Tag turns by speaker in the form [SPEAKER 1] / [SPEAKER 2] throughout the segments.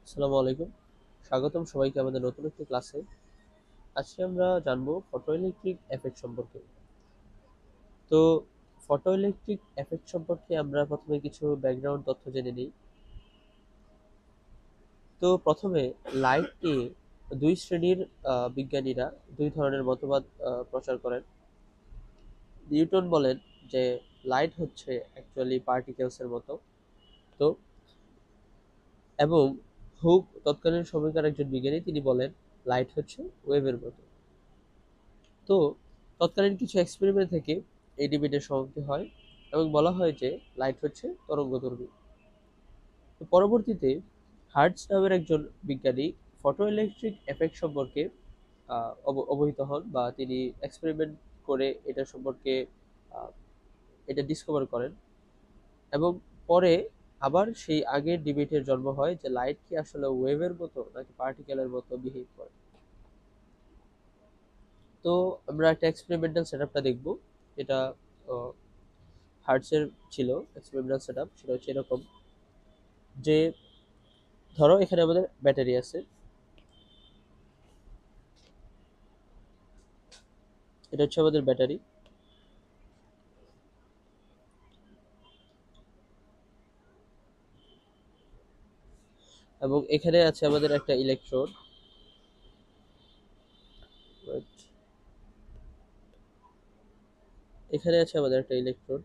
[SPEAKER 1] আসসালামু আলাইকুম। স্বাগতম সবাইকে আমাদের নতুন একটি ক্লাসে। আজকে আমরা জানবো ফটোইলেকট্রিক এফেক্ট সম্পর্কে। তো ফটোইলেকট্রিক এফেক্ট সম্পর্কে আমরা প্রথমে কিছু ব্যাকগ্রাউন্ড তথ্য জেনে নিই। তো প্রথমে লাইট নিয়ে দুই শ্রেণীর বিজ্ঞানীরা দুই ধরনের মতবাদ প্রচার করেন। নিউটন বলেন যে লাইট হচ্ছে অ্যাকচুয়ালি পার্টিকেলসের মতো। তো এবং হুক তৎকালীন সময়কার একজন বিজ্ঞানী, তিনি বলেন লাইট হচ্ছে ওয়েভের মতো। তো তৎকালীন কিছু এক্সপেরিমেন্ট থেকে এই ডিবেটের সমাপ্তি হয় এবং বলা হয় যে লাইট হচ্ছে তরঙ্গদর্মী। তো পরবর্তীতে হার্টজ নামের একজন বিজ্ঞানী ফটো ইলেকট্রিক এফেক্ট সম্পর্কে অবহিত হন, বা তিনি এক্সপেরিমেন্ট করে এটা সম্পর্কে আহ, এটা ডিসকভার করেন। এবং পরে আবার সেই আগের ডিবেটের জন্ম হয় যে লাইট কি আসলে ওয়েভের মতো নাকি পার্টিকেলের মতো বিহেভ করে। তো আমরা একটা এক্সপেরিমেন্টাল সেটআপটা দেখব। এটা হার্টসের ছিল এক্সপেরিমেন্টাল সেটআপ। সেটা হচ্ছে এরকম যে, ধরো এখানে আমাদের ব্যাটারি আছে। এটা হচ্ছে আমাদের ব্যাটারি, এবং এখানে আছে আমাদের একটা ইলেকট্রোড। এখানে আছে আমাদের একটা ইলেকট্রোড,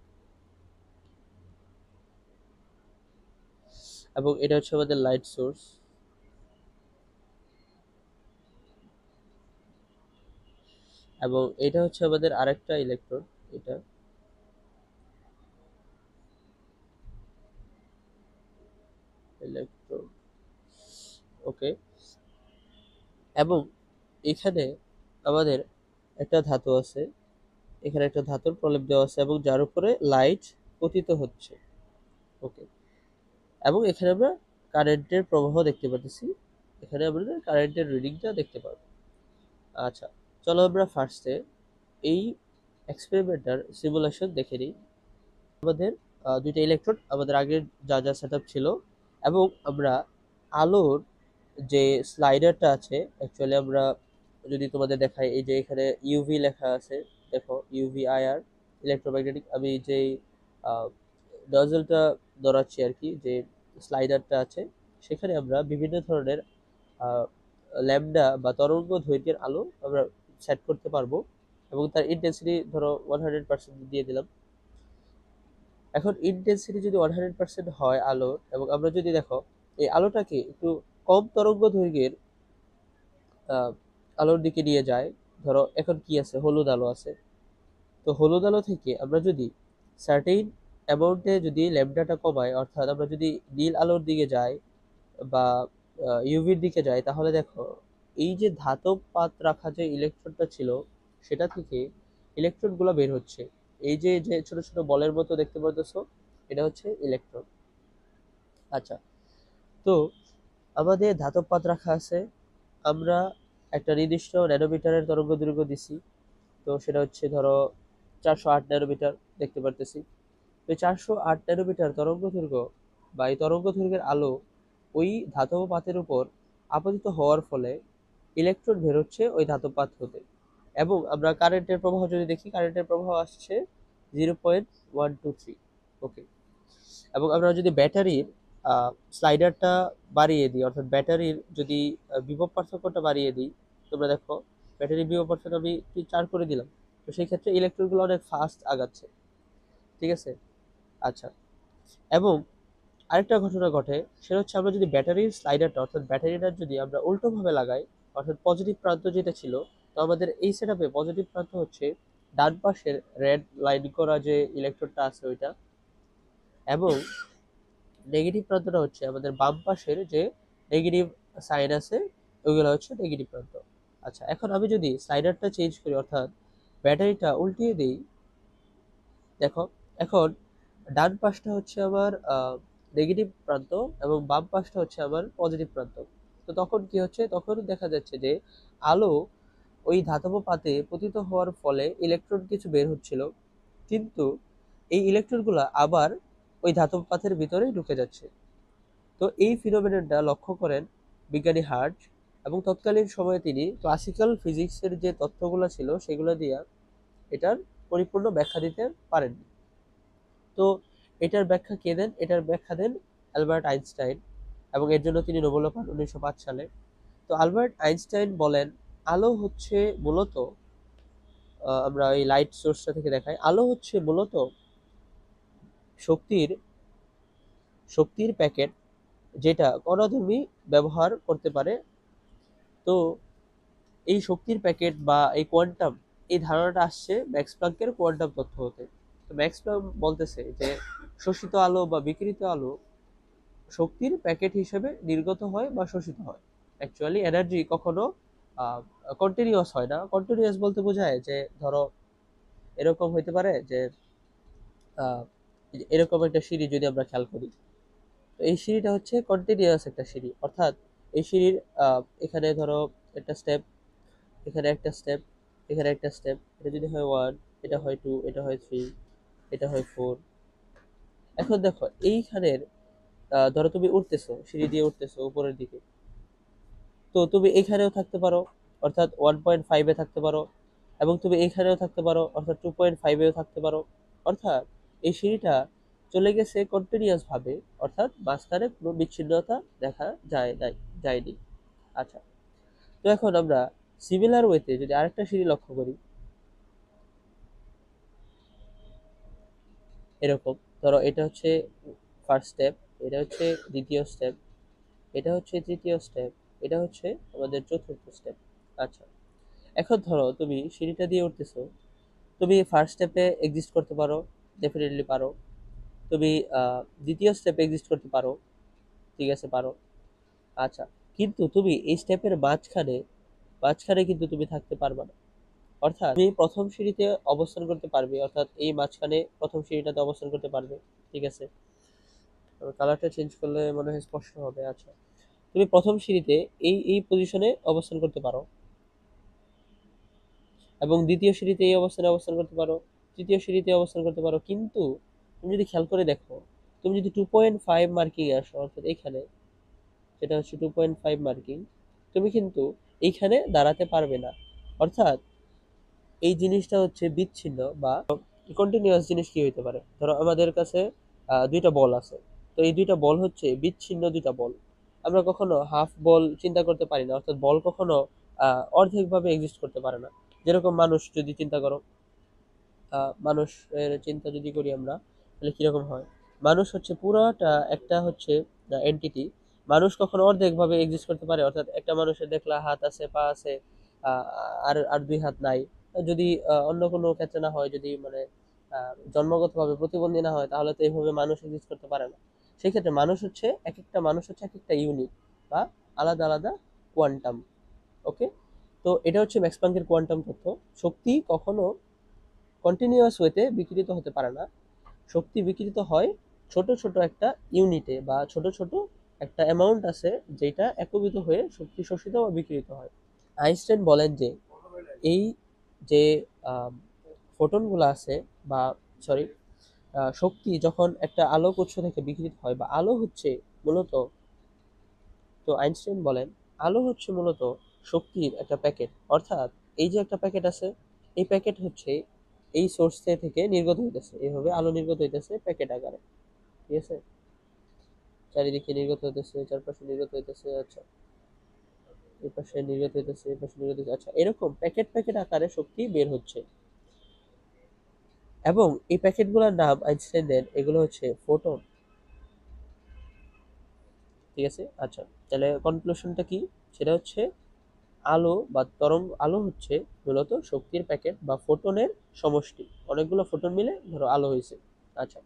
[SPEAKER 1] এবং এটা হচ্ছে আমাদের লাইট সোর্স। এবং এটা হচ্ছে আমাদের আরেকটা ইলেকট্রোড, এটা ইলেকট্রোড। ওকে। এবং এখানে আমাদের একটা ধাতু আছে, এখানে একটা ধাতুর প্রলেপ দেওয়া আছে এবং যার উপরে লাইট পতিত হচ্ছে। ওকে। এবং এখানে আমরা কারেন্টের প্রবাহ দেখতে পাচ্ছি, এখানে আমরা কারেন্টের রিডিংটা দেখতে পাবো। আচ্ছা, চলো আমরা ফার্স্টে এই এক্সপেরিমেন্টার সিমুলেশন দেখে নিই। আমাদের দুইটা ইলেকট্রন আমাদের আগের যা যা সেটআপ ছিল, এবং আমরা আলোর যে স্লাইডারটা আছে, অ্যাকচুয়ালি আমরা যদি তোমাদের দেখাই, এই যে এখানে ইউভি লেখা আছে, দেখো ইউভি আইআর ইলেকট্রোম্যাগনেটিক। আমি যেই নজলটা ধরাচ্ছি আর কি, যে স্লাইডারটা আছে, সেখানে আমরা বিভিন্ন ধরনের ল্যামডা বা তরঙ্গ দৈর্ঘ্যের আলো আমরা সেট করতে পারবো, এবং তার ইন্টেন্সিটি ধরো 100% দিয়ে দিলাম। এখন ইন্টেন্সিটি যদি 100% হয় আলোর, এবং আমরা যদি দেখো এই আলোটাকে একটু কম তরঙ্গ দৈর্ঘ্যের আহ, আলোর দিকে নিয়ে যায়, ধরো এখন কি আছে, হলুদ আলো আছে। তো হলুদ আলো থেকে আমরা যদি সার্টেইন অ্যামাউন্টে যদি ল্যামডাটা কমাই, অর্থাৎ আমরা যদি নীল আলোর দিকে যাই বা ইউভির দিকে যাই, তাহলে দেখো এই যে ধাতব পাত রাখা যে ইলেকট্রনটা ছিল, সেটা থেকে ইলেকট্রনগুলো বের হচ্ছে। এই যে যে ছোট ছোট বলের মতো দেখতে পাচ্ছো, এটা হচ্ছে ইলেকট্রন। আচ্ছা, তো আমাদের ধাতব পাত রাখা আছে, আমরা একটা নির্দিষ্ট ন্যানোমিটারের তরঙ্গ দৈর্ঘ্য দিছি। তো সেটা হচ্ছে ধরো 408 ন্যানোমিটার দেখতে পারতেছি। তো 408 ন্যানোমিটার তরঙ্গ দৈর্ঘ্য বা এই তরঙ্গ দৈর্ঘ্যের আলো ওই ধাতব পাতের উপর আপতিত হওয়ার ফলে ইলেকট্রন বের হচ্ছে ওই ধাতব পাত হতে। এবং আমরা কারেন্টের প্রবাহ যদি দেখি, কারেন্টের প্রবাহ আসছে 0.123। ওকে। এবং আমরা যদি ব্যাটারির স্লাইডারটা বাড়িয়ে দিই, অর্থাৎ ব্যাটারির যদি বিভব পার্থক্যটা বাড়িয়ে দিই, তোমরা দেখো ব্যাটারির বিভব পার্থক্য আমি 4 করে দিলাম। তো সেই ক্ষেত্রে ইলেকট্রনগুলো অনেক ফাস্ট আগাচ্ছে। ঠিক আছে। আচ্ছা, এবং আরেকটা ঘটনা ঘটে, সেটা হচ্ছে আমরা যদি ব্যাটারির স্লাইডারটা, অর্থাৎ ব্যাটারিটা যদি আমরা উল্টোভাবে লাগাই, অর্থাৎ পজিটিভ প্রান্ত যেটা ছিল, তো আমাদের এই সেটআপে পজিটিভ প্রান্ত হচ্ছে ডান পাশের রেড লাইন করা যে ইলেকট্রনটা আছে ওইটা, এবং নেগেটিভ প্রান্তটা হচ্ছে আমাদের বাম পাশের যে নেগেটিভ সাইন আছে, ওইগুলো হচ্ছে নেগেটিভ প্রান্ত। আচ্ছা, এখন আমি যদি স্লাইডারটা চেঞ্জ করি, অর্থাৎ ব্যাটারিটা উল্টিয়ে দিই, দেখো এখন ডান পাশটা হচ্ছে আমার নেগেটিভ প্রান্ত এবং বাম পাশটা হচ্ছে আমার পজিটিভ প্রান্ত। তো তখন কি হচ্ছে, তখন দেখা যাচ্ছে যে আলো ওই ধাতব পাতে পতিত হওয়ার ফলে ইলেকট্রন কিছু বের হচ্ছিল, কিন্তু এই ইলেকট্রনগুলো আবার ওই ধাতব পাতের ভিতরে ঢুকে যাচ্ছে। তো এই ফিনোমেননটা লক্ষ্য করেন বিজ্ঞানী হার্টজ, এবং তৎকালীন সময়ে তিনি ক্লাসিক্যাল ফিজিক্সের যে তথ্যগুলো ছিল সেগুলো দিয়ে এটার পরিপূর্ণ ব্যাখ্যা দিতে পারেননি। তো এটার ব্যাখ্যা কে দেন? এটার ব্যাখ্যা দেন অ্যালবার্ট আইনস্টাইন, এবং এর জন্য তিনি নোবেলও পান 1905 সালে। তো আলবার্ট আইনস্টাইন বলেন আলো হচ্ছে মূলত, আমরা এই লাইট সোর্সটা থেকে দেখাই, আলো হচ্ছে মূলত শক্তির শক্তির প্যাকেট যেটা কণাধর্মী ব্যবহার করতে পারে। তো এই শক্তির প্যাকেট বা এই কোয়ান্টাম, এই ধারণাটা আসছে ম্যাক্স প্লাঙ্কের কোয়ান্টাম তত্ত্ব হতে। তো ম্যাক্স প্লাঙ্ক বলতেছে যে শোষিত আলো বা বিকিরিত আলো শক্তির প্যাকেট হিসেবে নির্গত হয় বা শোষিত হয়। অ্যাকচুয়ালি এনার্জি কখনো কন্টিনিউয়াস হয় না। কন্টিনিউয়াস বলতে বোঝায় যে ধরো এরকম হইতে পারে যে আহ, এরকম একটা সিঁড়ি যদি আমরা খেয়াল করি, তো এই সিঁড়িটা হচ্ছে কন্টিনিউয়াস একটা সিঁড়ি, অর্থাৎ এই সিঁড়ির এখানে ধরো একটা স্টেপ, এখানে একটা স্টেপ, এখানে একটা স্টেপ, এটা যদি হয় 1, এটা হয় 2, এটা হয় 3, এটা হয় 4। এখন দেখো এইখানের ধরো তুমি উঠতেছো, সিঁড়ি দিয়ে উঠতেছো উপরের দিকে, তো তুমি এখানেও থাকতে পারো, অর্থাৎ 1.5-এ থাকতে পারো, এবং তুমি এখানেও থাকতে পারো, অর্থাৎ 2.5-এও থাকতে পারো। অর্থাৎ এই সিঁড়িটা চলে গেছে কন্টিনিউয়াস ভাবে, অর্থাৎ মাঝখানে কোনো বিচ্ছিন্নতা দেখা যায়নি। আচ্ছা, তো এখন আমরা সিমিলার ওয়েতে যদি আরেকটা সিঁড়ি লক্ষ্য করি, এরকম ধরো এটা হচ্ছে ফার্স্ট স্টেপ, এটা হচ্ছে দ্বিতীয় স্টেপ, এটা হচ্ছে তৃতীয় স্টেপ, এটা হচ্ছে আমাদের চতুর্থ স্টেপ। আচ্ছা, এখন ধরো তুমি সিঁড়িটা দিয়ে উঠতেছো, তুমি ফার্স্ট স্টেপে এক্সিস্ট করতে পারো, ডেফিনেটলি পারো। তুমি দ্বিতীয় স্টেপে এক্সিস্ট করতে পারো, ঠিক আছে পারো। আচ্ছা, কিন্তু তুমি এই স্টেপের মাঝখানে মাঝখানে কিন্তু তুমি থাকতে পারবে না। অর্থাৎ তুমি প্রথম সিঁড়িতে অবস্থান করতে পারবে, অর্থাৎ এই মাঝখানে প্রথম সিঁড়িটাতে অবস্থান করতে পারবে, ঠিক আছে। কালারটা চেঞ্জ করলে মনে হয় স্পষ্ট হবে। আচ্ছা, তুমি প্রথম সিঁড়িতে এই পজিশনে অবস্থান করতে পারো, এবং দ্বিতীয় সিঁড়িতে এই অবস্থানে অবস্থান করতে পারো, তৃতীয় সিঁড়িতে অবস্থান করতে পারো। কিন্তু তুমি যদি খেয়াল করে দেখো, তুমি যদি 2.5 মার্কিং আসো, অর্থাৎ এইখানে, যেটা হচ্ছে 2.5 মার্কিং, তুমি কিন্তু এইখানে দাঁড়াতে পারবে না। অর্থাৎ এই জিনিসটা হচ্ছে বিচ্ছিন্ন বা কন্টিনিউয়াস জিনিস কি হইতে পারে, ধরো আমাদের কাছে দুইটা বল আছে, তো এই দুইটা বল হচ্ছে বিচ্ছিন্ন দুইটা বল। আমরা কখনো হাফ বল চিন্তা করতে পারি না, অর্থাৎ বল কখনো অর্ধেকভাবে এক্সিস্ট করতে পারে না। যেরকম মানুষ যদি চিন্তা করো, মানুষের চিন্তা যদি করি আমরা, তাহলে কিরকম হয়? মানুষ হচ্ছে পুরাটা একটা হচ্ছে এন্টিটি। মানুষ কখনো অর্ধেক ভাবে এক্সিস্ট করতে পারে, অর্থাৎ একটা মানুষের দেখলা হাত আছে, পা আছে, আহ, আর আর দুই হাত নাই। যদি অন্য কোনো ক্ষেত্রে না হয়, যদি মানে জন্মগতভাবে প্রতিবন্ধী না হয়, তাহলে তো এইভাবে মানুষ এক্সিস্ট করতে পারে না। সেই ক্ষেত্রে মানুষ হচ্ছে এক একটা মানুষ হচ্ছে এক একটা ইউনিট বা আলাদা আলাদা কোয়ান্টাম। ওকে, তো এটা হচ্ছে ম্যাক্স প্ল্যাঙ্কের কোয়ান্টাম তত্ত্ব। শক্তি কখনো কন্টিনিউয়াস ওয়েতে বিকিরিত হতে পারে না। শক্তি বিকিরিত হয় ছোট ছোট একটা ইউনিটে, বা ছোট ছোট একটা অ্যামাউন্ট আছে যেটা একীভূত হয়ে শক্তি শোষিত বা বিকিরিত হয়। আইনস্টাইন বলেন যে এই যে ফোটনগুলো আছে, বা সরি, শক্তি যখন একটা আলোক উৎস থেকে বিকিরিত হয়, বা আলো হচ্ছে মূলত, তো আইনস্টাইন বলেন আলো হচ্ছে মূলত শক্তির একটা প্যাকেট। অর্থাৎ এই যে একটা প্যাকেট আছে, এই প্যাকেট হচ্ছে এই সোর্স থেকে নির্গত হইতেছে, এইভাবে আলো নির্গত হইতেছে প্যাকেট আকারে, ঠিক আছে। চারিদিকে নির্গত হইতেছে, চারপাশে নির্গত হইতেছে। আচ্ছা, এই পাশে নির্গত হইতেছে, এই পাশে নির্গত হইতেছে। আচ্ছা, এরকম প্যাকেট প্যাকেট আকারে শক্তি বের হচ্ছে, এবং এই প্যাকেটগুলোর নাম আইনস্টাইন দেন, এগুলো হচ্ছে ফোটন, ঠিক আছে। আচ্ছা, তাহলে কনক্লুশনটা কি? সেটা হচ্ছে আলো বা তরঙ্গ, আলো হচ্ছে মূলত শক্তির প্যাকেট বা ফোটনের সমষ্টি। অনেকগুলো ফোটন মিলে ধরো আলো হয়েছে। আচ্ছা,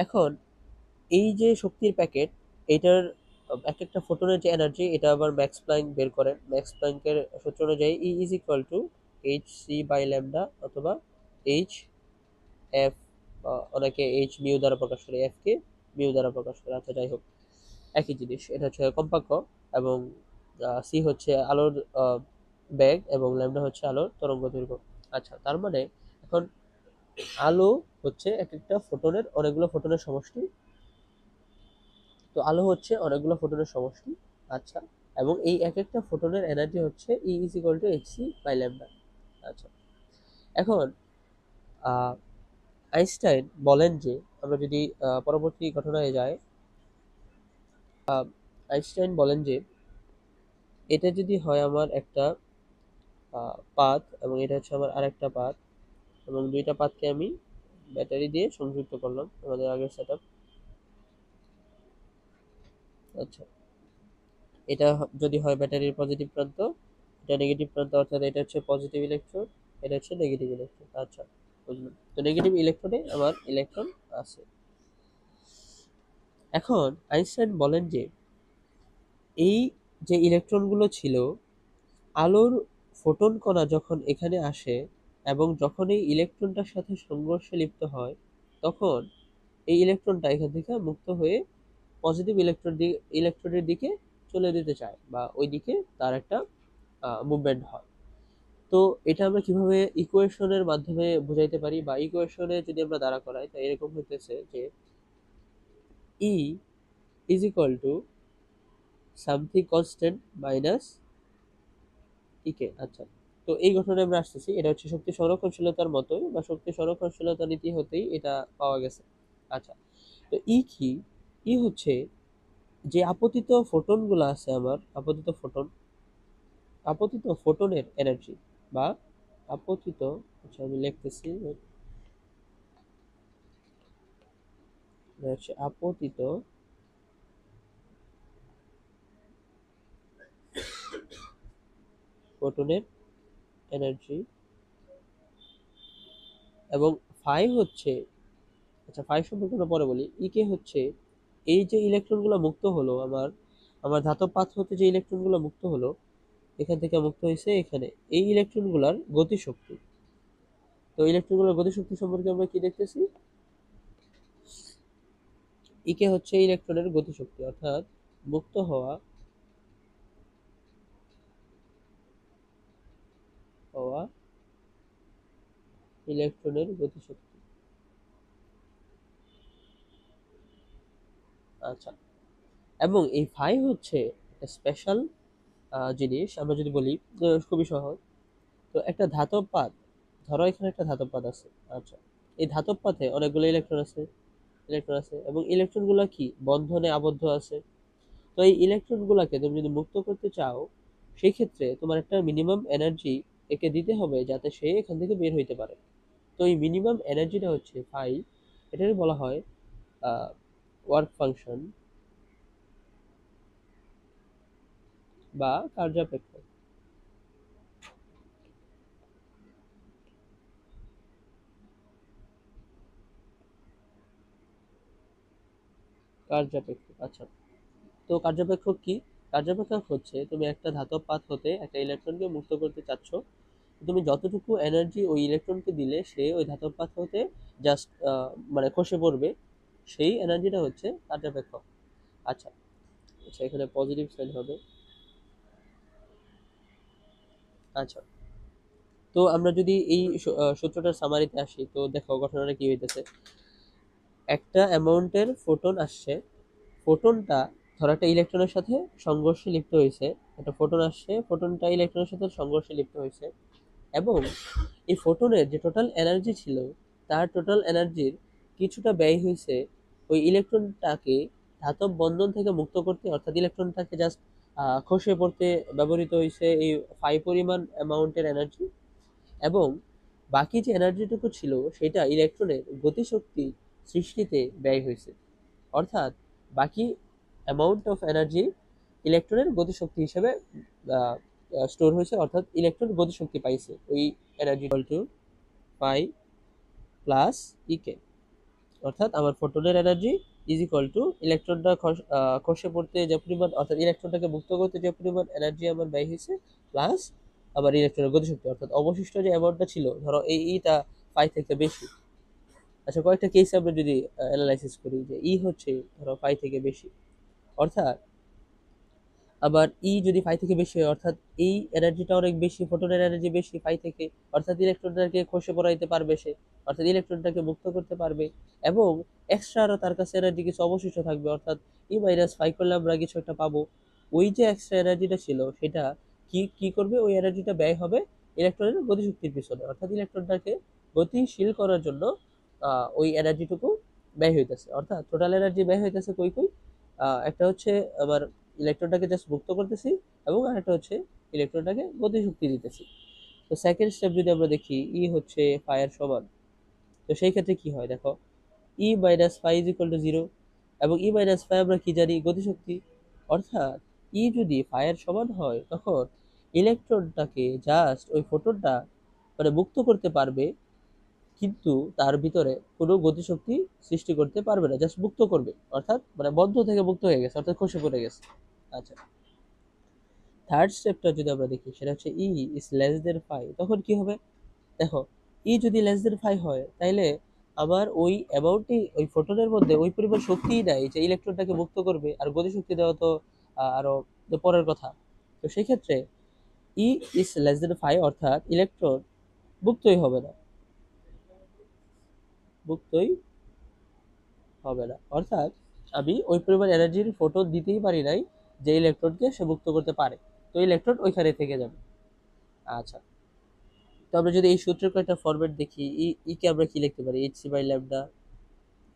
[SPEAKER 1] এখন এই যে শক্তির প্যাকেট, এটার এক একটা ফোটনের যে এনার্জি, এটা আবার ম্যাক্স প্ল্যাঙ্ক বের করেন। ম্যাক্স প্ল্যাঙ্কের সূত্র অনুযায়ী E is equal to H C by lambda, অথবা এইচ এফ, অনেকে এইচ মিউ দ্বারা প্রকাশ করে, এফ কে মিউ দ্বারা প্রকাশ করে। আচ্ছা, যাই হোক, একই জিনিস। এটা হচ্ছে কম্পাঙ্ক, এবং সি হচ্ছে আলোর বেগ, এবং ল্যামডা হচ্ছে আলোর তরঙ্গ দৈর্ঘ্য। আচ্ছা, তার মানে এখন আলো হচ্ছে এক একটা ফোটনের, অনেকগুলো ফোটনের সমষ্টি, তো আলো হচ্ছে অনেকগুলো ফোটনের সমষ্টি। আচ্ছা, এবং এই এক একটা ফোটনের এনার্জি হচ্ছে E is equal to hc by lambda. আচ্ছা, এখন আইনস্টাইন বলেন যে, আমরা যদি পরবর্তী ঘটনায় যাই, আইনস্টাইন বলেন যে এটা যদি হয় আমার একটা পাথ, এবং এটা হচ্ছে আমার আরেকটা পাথ, এবং দুইটা পাথকে আমি ব্যাটারি দিয়ে সংযুক্ত করলাম আমাদের আগের সেটআপ। আচ্ছা, এটা যদি হয় ব্যাটারির পজিটিভ প্রান্ত, এটা নেগেটিভ প্রান্ত, অর্থাৎ এটা হচ্ছে পজিটিভ ইলেকট্রন, এটা হচ্ছে নেগেটিভ ইলেকট্রন। আচ্ছা, বুঝলাম। তো নেগেটিভ ইলেকট্রনে আমার ইলেকট্রন আছে। এখন আইনস্টাইন বলেন যে এই যে ইলেকট্রনগুলো ছিল, আলোর ফোটন কণা যখন এখানে আসে এবং যখন এই ইলেকট্রনটার সাথে সংঘর্ষে লিপ্ত হয়, তখন এই ইলেকট্রনটা এখান থেকে মুক্ত হয়ে পজিটিভ ইলেকট্রনের দিকে চলে যেতে চায়, বা ওই দিকে তার একটা মুভমেন্ট হয়। তো এটা আমরা কিভাবে ইকুয়েশনের মাধ্যমে বোঝাইতে পারি, বা ইকুয়েশনে যদি আমরা দাঁড়া করাই, তাই এরকম হইতেছে যে E is equal to something constant minus টিকে। আচ্ছা, তো এই ঘটনায় আমরা আসতেছি, এটা হচ্ছে শক্তি সংরক্ষণশীলতার মতোই, বা শক্তি সংরক্ষণশীলতা নীতি হতেই এটা পাওয়া গেছে। আচ্ছা, তো ই কি? ই হচ্ছে যে আপতিত ফোটনগুলো আছে, আমার আপতিত ফোটনের এনার্জি, বা আপতিত, আচ্ছা আমি লিখতেছি, এটা হচ্ছে আপতিত ফোটনের এনার্জি। এবং ফাই হচ্ছে, আচ্ছা ফাই সম্পর্কে আমরা পরে বলি। ইকে হচ্ছে এই যে ইলেকট্রনগুলো মুক্ত হলো, আমার আমার ধাতব পাত হতে যে ইলেকট্রনগুলো মুক্ত হলো, এখান থেকে মুক্ত হয়েছে এখানে, এই ইলেকট্রনগুলোর গতিশক্তি। তো ইলেকট্রনগুলোর গতিশক্তি সম্পর্কে আমরা কি দেখতেছি? ইকে হচ্ছে ইলেকট্রনের গতিশক্তি, অর্থাৎ মুক্ত হওয়া হওয়া ইলেকট্রনের গতিশক্তি। আচ্ছা, এবং এই ফাই হচ্ছে একটা স্পেশাল জিনিস। আমরা যদি বলি, খুবই সহজ। তো একটা ধাতব পাত, ধরো এখানে একটা ধাতব পাত আছে। আচ্ছা, এই ধাতব পাতে অনেকগুলো ইলেকট্রন আছে এবং ইলেকট্রন গুলা কি বন্ধনে আবদ্ধ আছে। তো এই ইলেকট্রন গুলাকে তুমি যদি মুক্ত করতে চাও, সেই ক্ষেত্রে তোমার একটা মিনিমাম এনার্জি একে দিতে হবে, যাতে সে এখান থেকে বের হইতে পারে। তো এই মিনিমাম এনার্জিটা হচ্ছে ফাই, এটাকে বলা হয় ওয়ার্ক ফাংশন বা কার্যাপেক্ষ। কার্যাপেক্ষ, আচ্ছা। তো কার্যাপেক্ষক কি? কার্যাপেক্ষক হচ্ছে, তুমি একটা ধাতব পাত হতে একটা ইলেকট্রনকে মুক্ত করতে চাচ্ছ, তুমি যতটুকু এনার্জি ওই ইলেকট্রনকে দিলে সে ওই ধাতব পাত হতে জাস্ট মানে খসে পড়বে, সেই এনার্জিটা হচ্ছে কার্যাপেক্ষক। আচ্ছা, আচ্ছা এখানে পজিটিভ সাইন হবে। আচ্ছা, তো আমরা যদি এই সূত্রটার সামারিতে আসি, তো দেখো ঘটনাটা কি হইতেছে। একটা অ্যামাউন্টের ফোটন আসছে, ফোটনটা ধরো একটা ইলেকট্রনের সাথে সংঘর্ষে লিপ্ত হয়েছে, একটা ফোটন আসছে, ফোটনটা ইলেকট্রনের সাথে সংঘর্ষে লিপ্ত হয়েছে, এবং এই ফোটনের যে টোটাল এনার্জি ছিল, তার টোটাল এনার্জির কিছুটা ব্যয় হয়েছে ওই ইলেকট্রনটাকে ধাতব বন্ধন থেকে মুক্ত করতে, অর্থাৎ ইলেকট্রনটাকে জাস্ট খসে পড়তে ব্যবহৃত হয়েছে এই ফাই পরিমাণ অ্যামাউন্টের এনার্জি। এবং বাকি যে এনার্জিটুকু ছিল, সেটা ইলেকট্রনের গতিশক্তি সৃষ্টিতে ব্যয় হয়েছে। অর্থাৎ বাকি অ্যামাউন্ট অফ এনার্জি ইলেকট্রনের গতিশক্তি হিসেবে স্টোর হয়েছে, অর্থাৎ ইলেকট্রন গতিশক্তি পাইছে ওই এনার্জি টু পাই প্লাস ইকে। অর্থাৎ আমার ফোটনের এনার্জি ইজ ইকুয়াল টু ইলেকট্রনটা খসে পড়তে যে পরিমাণ, অর্থাৎ ইলেকট্রনটাকে মুক্ত করতে যে পরিমাণ এনার্জি আমার ব্যয় হয়েছে, প্লাস আবার ইলেকট্রনের গতিশক্তি, অর্থাৎ অবশিষ্ট যে অ্যামাউন্টটা ছিল, ধরো এই ইটা পাই থেকে বেশি। আচ্ছা, কয়েকটা কেস আমরা যদি অ্যানালাইসিস করি, যে ই হচ্ছে ধরো পাই থেকে বেশি, অর্থাৎ আবার ই যদি ফাই থেকে বেশি হয়, অর্থাৎ এই এনার্জিটা অনেক বেশি, ফোটনের এনার্জি বেশি ফাই থেকে, অর্থাৎ ইলেকট্রনটাকে খসে পড়াইতে পারবে সে, অর্থাৎ ইলেকট্রনটাকে মুক্ত করতে পারবে, এবং এক্সট্রা আরও তার কাছে এনার্জি কিছু অবশিষ্ট থাকবে, অর্থাৎ E-5 করলে আমরা কিছু একটা পাবো। ওই যে এক্সট্রা এনার্জিটা ছিল সেটা কি কি করবে, ওই এনার্জিটা ব্যয় হবে ইলেকট্রনের গতিশক্তির পিছনে, অর্থাৎ ইলেকট্রনটাকে গতিশীল করার জন্য ওই এনার্জিটুকু ব্যয় হইতেছে। অর্থাৎ টোটাল এনার্জি ব্যয় হইতেছে কই কই, একটা হচ্ছে আবার ইলেকট্রনটাকে জাস্ট মুক্ত করতেছি, এবং আরেকটা হচ্ছে ইলেকট্রনটাকে গতিশক্তি দিতেছি। তো সেকেন্ড স্টেপ যদি আমরা দেখি, হচ্ছে ফায়ার সমান, তো সেই ক্ষেত্রে কি হয় দেখো, E-5 = 0, এবং E-5 আমরা কি জানি, গতিশক্তি। অর্থাৎ যদি ফায়ার সমান হয় তখন ইলেকট্রনটাকে জাস্ট ওই ফোটনটা মানে মুক্ত করতে পারবে, কিন্তু তার ভিতরে কোনো গতিশক্তি সৃষ্টি করতে পারবে না, জাস্ট মুক্ত করবে, অর্থাৎ মানে বন্ধ থেকে মুক্ত হয়ে গেছে, অর্থাৎ খসে পড়ে গেছে। আচ্ছা, থার্ড স্টেপটা যদি আমরা দেখি সেটা হচ্ছে E <5, তখন কি হবে দেখো, যদি <5 হয় তাইলে আবার ওই অ্যামাউন্টই, ওই ফোটনের মধ্যে ওই পরিমাণ শক্তিই নাই যে ইলেকট্রনটাকে মুক্ত করবে, আর গতিশক্তি দেওয়া তো আরো পরের কথা। তো সেই ক্ষেত্রে E <5, অর্থাৎ ইলেকট্রন মুক্তই হবে না, মুক্তই হবে না, অর্থাৎ আমি ওই পরিমাণ এনার্জির ফোটন দিতেই পারি নাই যে ইলেকট্রনকে সে মুক্ত করতে পারে, তো ইলেকট্রন ওইখানে থেকে যাবে। আচ্ছা, তো আমরা যদি এই সূত্রের কয়েকটা ফরম্যাট দেখি, কে আমরা কি লিখতে পারি, Hc/λ,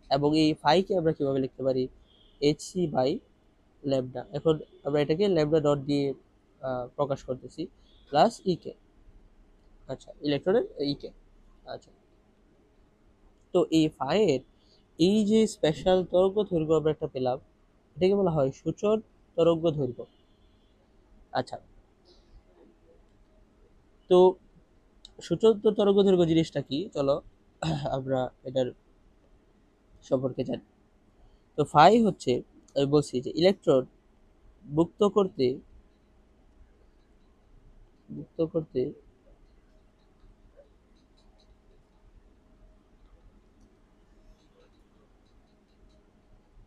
[SPEAKER 1] এবং এই ফাইকে আমরা কিভাবে লিখতে পারি, Hc/λ। এখন আমরা এটাকে ল্যামডা ডট দিয়ে প্রকাশ করতেছি, প্লাস কে। আচ্ছা, ইলেকট্রনের কে। আচ্ছা, তো এই ফাইয়ের এই যে স্পেশাল তরঙ্গ দৈর্ঘ্য আমরা একটা পেলাম, এটাকে বলা হয় সূচন তরঙ্গ দৈর্ঘ্য। আচ্ছা, তো সূচন তরঙ্গ দৈর্ঘ্য জিনিসটা কি, চলো আমরা এটার সম্পর্কে জানি। তো ফাই হচ্ছে, আমি বলছি যে ইলেকট্রন মুক্ত করতে মুক্ত করতে